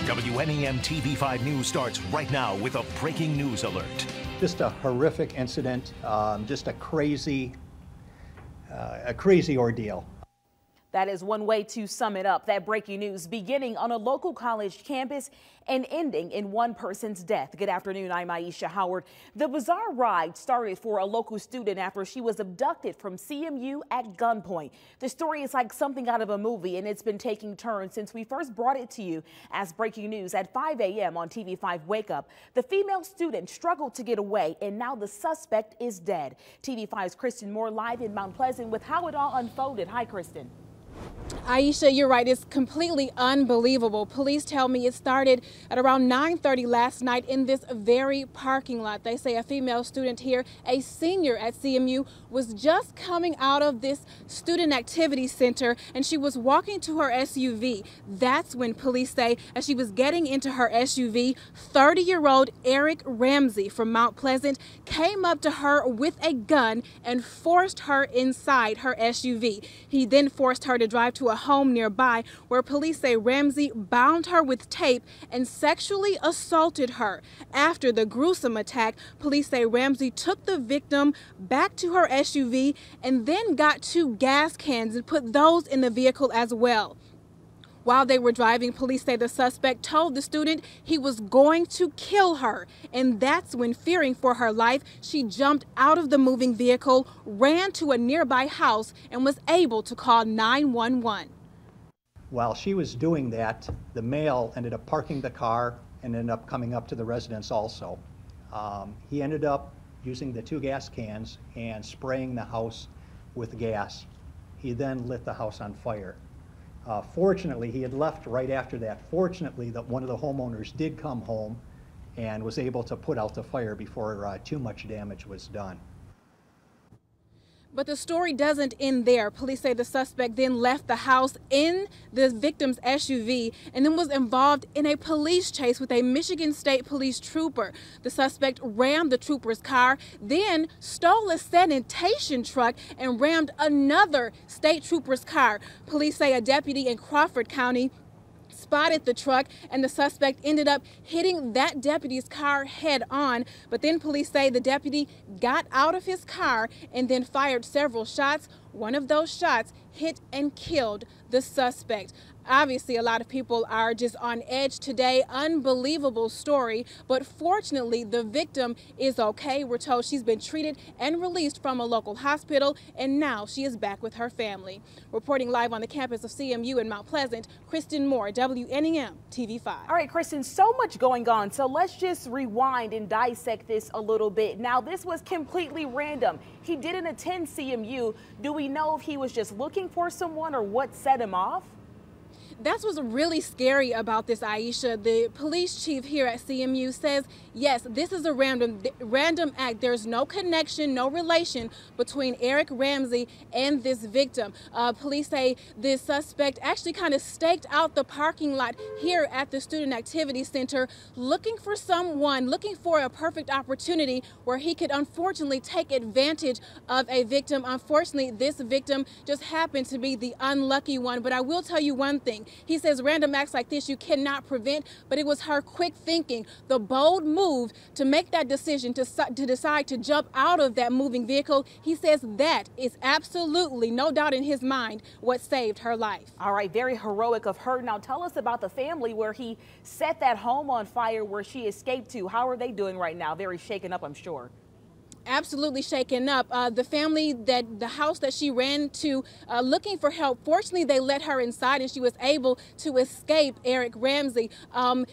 WNEM TV5 News starts right now with a breaking news alert. Just a horrific incident, just a crazy ordeal. That is one way to sum it up. That breaking news beginning on a local college campus and ending in one person's death. Good afternoon, I'm Aisha Howard. The bizarre ride started for a local student after she was abducted from CMU at gunpoint. The story is like something out of a movie, and it's been taking turns since we first brought it to you as breaking news at 5 a.m. on TV5 Wake Up. The female student struggled to get away, and now the suspect is dead. TV5's Kristen Moore live in Mount Pleasant with how it all unfolded. Hi, Kristen. Aisha, you're right. It's completely unbelievable. Police tell me it started at around 9:30 last night in this very parking lot. They say a female student here, a senior at CMU, was just coming out of this student activity center and she was walking to her SUV. That's when police say as she was getting into her SUV, 30-year-old Eric Ramsey from Mount Pleasant came up to her with a gun and forced her inside her SUV. He then forced her to drive to a home nearby where police say Ramsey bound her with tape and sexually assaulted her. After the gruesome attack, police say Ramsey took the victim back to her SUV and then got 2 gas cans and put those in the vehicle as well. While they were driving, police say the suspect told the student he was going to kill her. And that's when, fearing for her life, she jumped out of the moving vehicle, ran to a nearby house, and was able to call 911. While she was doing that, the male ended up parking the car and ended up coming up to the residence also. He ended up using the 2 gas cans and spraying the house with gas. He then lit the house on fire. Fortunately, he had left right after that. Fortunately, that one of the homeowners did come home and was able to put out the fire before too much damage was done. But the story doesn't end there. Police say the suspect then left the house in the victim's SUV and then was involved in a police chase with a Michigan State Police trooper. The suspect rammed the trooper's car, then stole a sanitation truck and rammed another state trooper's car. Police say a deputy in Crawford County spotted the truck and the suspect ended up hitting that deputy's car head on. But then police say the deputy got out of his car and then fired several shots. One of those shots hit and killed the suspect. Obviously, a lot of people are just on edge today. Unbelievable story, but fortunately, the victim is okay. We're told she's been treated and released from a local hospital, and now she is back with her family. Reporting live on the campus of CMU in Mount Pleasant, Kristen Moore, WNEM TV5. All right, Kristen, so much going on, so let's just rewind and dissect this a little bit. Now, this was completely random. He didn't attend CMU. Do we know if he was just looking for someone or what set him off? That's what's really scary about this, Aisha. The police chief here at CMU says, yes, this is a random act. There's no connection, no relation between Eric Ramsey and this victim. Police say this suspect actually kind of staked out the parking lot here at the Student Activity Center, looking for someone, looking for a perfect opportunity where he could unfortunately take advantage of a victim. Unfortunately, this victim just happened to be the unlucky one. But I will tell you one thing. He says random acts like this you cannot prevent, but it was her quick thinking, the bold move to make that decision to decide to jump out of that moving vehicle. He says that is absolutely, no doubt in his mind, what saved her life. All right, very heroic of her. Now tell us about the family where he set that home on fire where she escaped to. How are they doing right now? Very shaken up, I'm sure. Absolutely shaken up. The family, the house that she ran to looking for help, fortunately they let her inside and she was able to escape Eric Ramsey.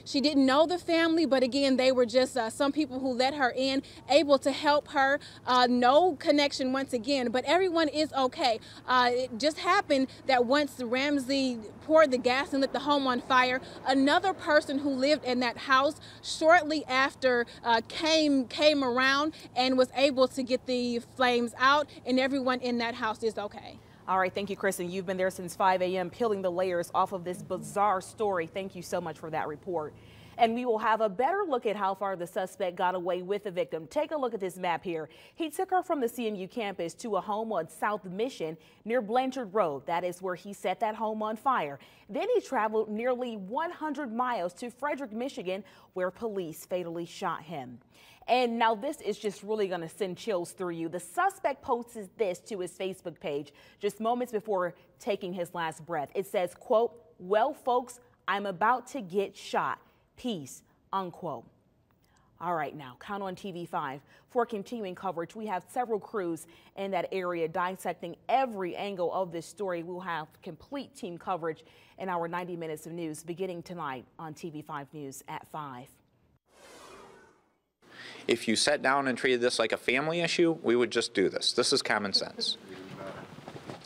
She didn't know the family, but again, they were just some people who let her in, able to help her. No connection once again, but everyone is okay. It just happened that once Ramsey poured the gas and lit the home on fire, another person who lived in that house shortly after came around and was able to get the flames out, and everyone in that house is okay. All right, thank you, Kristen. You've been there since 5 a.m. peeling the layers off of this bizarre story. Thank you so much for that report. And we will have a better look at how far the suspect got away with the victim. Take a look at this map here. He took her from the CMU campus to a home on South Mission near Blanchard Road. That is where he set that home on fire. Then he traveled nearly 100 miles to Frederick, Michigan, where police fatally shot him. And now this is just really going to send chills through you. The suspect posted this to his Facebook page just moments before taking his last breath. It says, quote, "Well, folks, I'm about to get shot. Peace," unquote. All right, now count on TV5 for continuing coverage. We have several crews in that area dissecting every angle of this story. We'll have complete team coverage in our 90 minutes of news beginning tonight on TV5 News at 5. If you sat down and treated this like a family issue, we would just do this. This is common sense.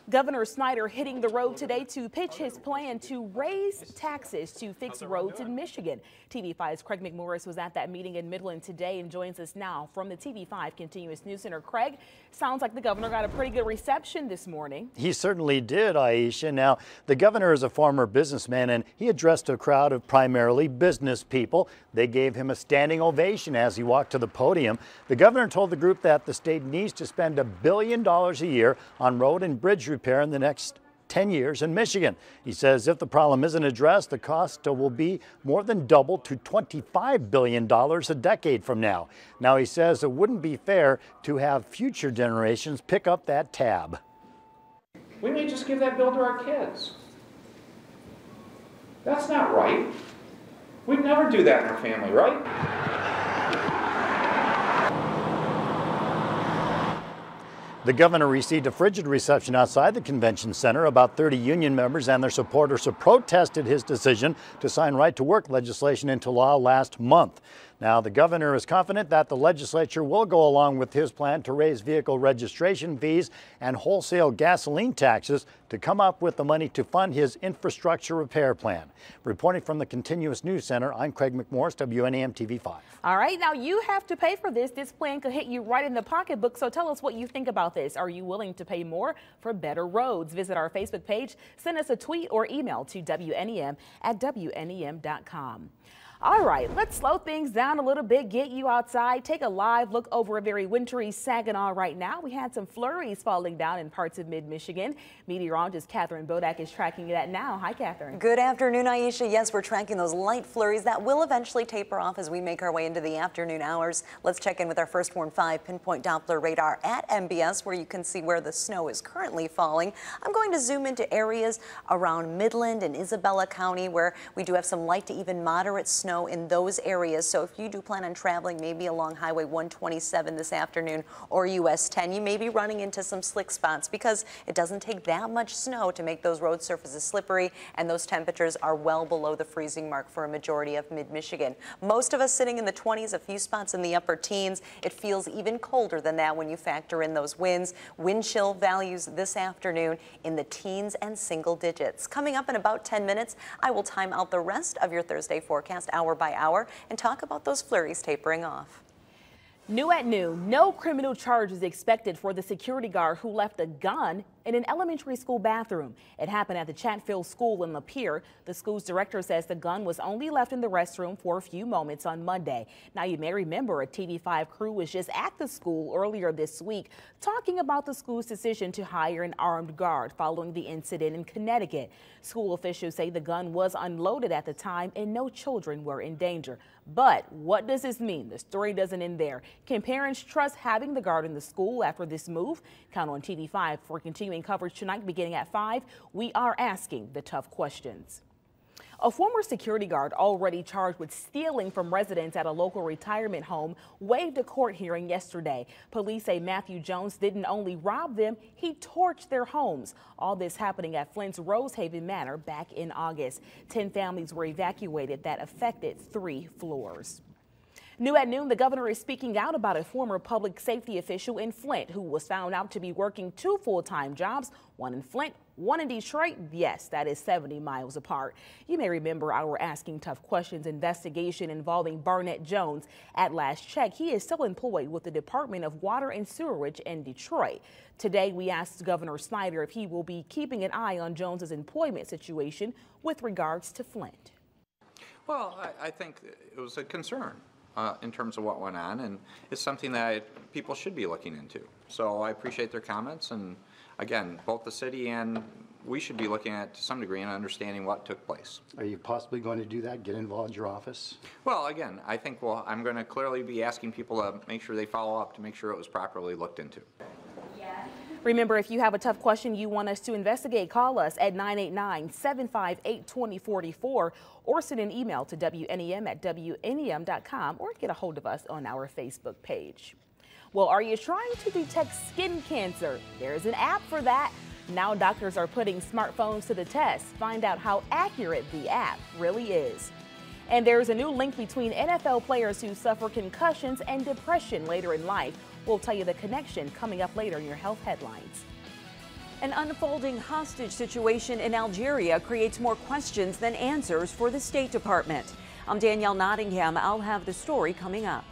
Governor Snyder hitting the road today to pitch his plan to raise taxes to fix roads in Michigan. TV5's Craig McMorris was at that meeting in Midland today and joins us now from the TV5 Continuous News Center. Craig, sounds like the governor got a pretty good reception this morning. He certainly did, Aisha. Now, the governor is a former businessman, and he addressed a crowd of primarily business people. They gave him a standing ovation as he walked to the podium. The governor told the group that the state needs to spend $1 billion a year on road and bridge repair in the next 10 years in Michigan. He says if the problem isn't addressed, the cost will be more than double to $25 billion a decade from now. Now, he says it wouldn't be fair to have future generations pick up that tab. We may just give that bill to our kids. That's not right. We'd never do that in our family, right? The governor received a frigid reception outside the convention center. About 30 union members and their supporters have protested his decision to sign right-to-work legislation into law last month. Now, the governor is confident that the legislature will go along with his plan to raise vehicle registration fees and wholesale gasoline taxes to come up with the money to fund his infrastructure repair plan. Reporting from the Continuous News Center, I'm Craig McMorris, WNEM TV5. All right, now you have to pay for this. This plan could hit you right in the pocketbook, so tell us what you think about this. Are you willing to pay more for better roads? Visit our Facebook page, send us a tweet or email to WNEM@WNEM.com. All right, let's slow things down a little bit, get you outside, take a live look over a very wintry Saginaw right now. We had some flurries falling down in parts of mid-Michigan. Meteorologist Catherine Bodak is tracking that now. Hi, Catherine. Good afternoon, Aisha. Yes, we're tracking those light flurries that will eventually taper off as we make our way into the afternoon hours. Let's check in with our First Warn 5 pinpoint Doppler radar at MBS, where you can see where the snow is currently falling. I'm going to zoom into areas around Midland and Isabella County, where we do have some light to even moderate snow in those areas. So if you do plan on traveling maybe along Highway 127 this afternoon or US 10, you may be running into some slick spots because it doesn't take that much snow to make those road surfaces slippery, and those temperatures are well below the freezing mark for a majority of mid-Michigan. Most of us sitting in the 20s, a few spots in the upper teens. It feels even colder than that when you factor in those winds. Wind chill values this afternoon in the teens and single digits. Coming up in about 10 minutes, I will time out the rest of your Thursday forecast hour by hour and talk about those flurries tapering off. New at noon, no criminal charges expected for the security guard who left a gun in an elementary school bathroom. It happened at the Chatfield School in Lapeer. The school's director says the gun was only left in the restroom for a few moments on Monday. Now, you may remember a TV5 crew was just at the school earlier this week talking about the school's decision to hire an armed guard following the incident in Connecticut. School officials say the gun was unloaded at the time and no children were in danger. But what does this mean? The story doesn't end there. Can parents trust having the guard in the school after this move? Count on TV5 for continuing coverage tonight beginning at 5. We are asking the tough questions. A former security guard already charged with stealing from residents at a local retirement home waived a court hearing yesterday. Police say Matthew Jones didn't only rob them, he torched their homes. All this happening at Flint's Rosehaven Manor back in August. 10 families were evacuated that affected 3 floors. New at noon, the governor is speaking out about a former public safety official in Flint who was found out to be working 2 full-time jobs, one in Flint, one in Detroit. Yes, that is 70 miles apart. You may remember our Asking Tough Questions investigation involving Barnett Jones. At last check, he is still employed with the Department of Water and Sewerage in Detroit. Today, we asked Governor Snyder if he will be keeping an eye on Jones's employment situation with regards to Flint. Well, I think it was a concern in terms of what went on, and it's something that people should be looking into. So I appreciate their comments, and again, both the city and we should be looking at to some degree and understanding what took place. Are you possibly going to do that, get involved in your office? Well, again, I think I'm going to clearly be asking people to make sure they follow up to make sure it was properly looked into. Remember, if you have a tough question you want us to investigate, call us at 989-758-2044 or send an email to WNEM@WNEM.com or get a hold of us on our Facebook page. Well, are you trying to detect skin cancer? There's an app for that. Now doctors are putting smartphones to the test. Find out how accurate the app really is. And there's a new link between NFL players who suffer concussions and depression later in life. We'll tell you the connection coming up later in your health headlines. An unfolding hostage situation in Algeria creates more questions than answers for the State Department. I'm Danielle Nottingham. I'll have the story coming up.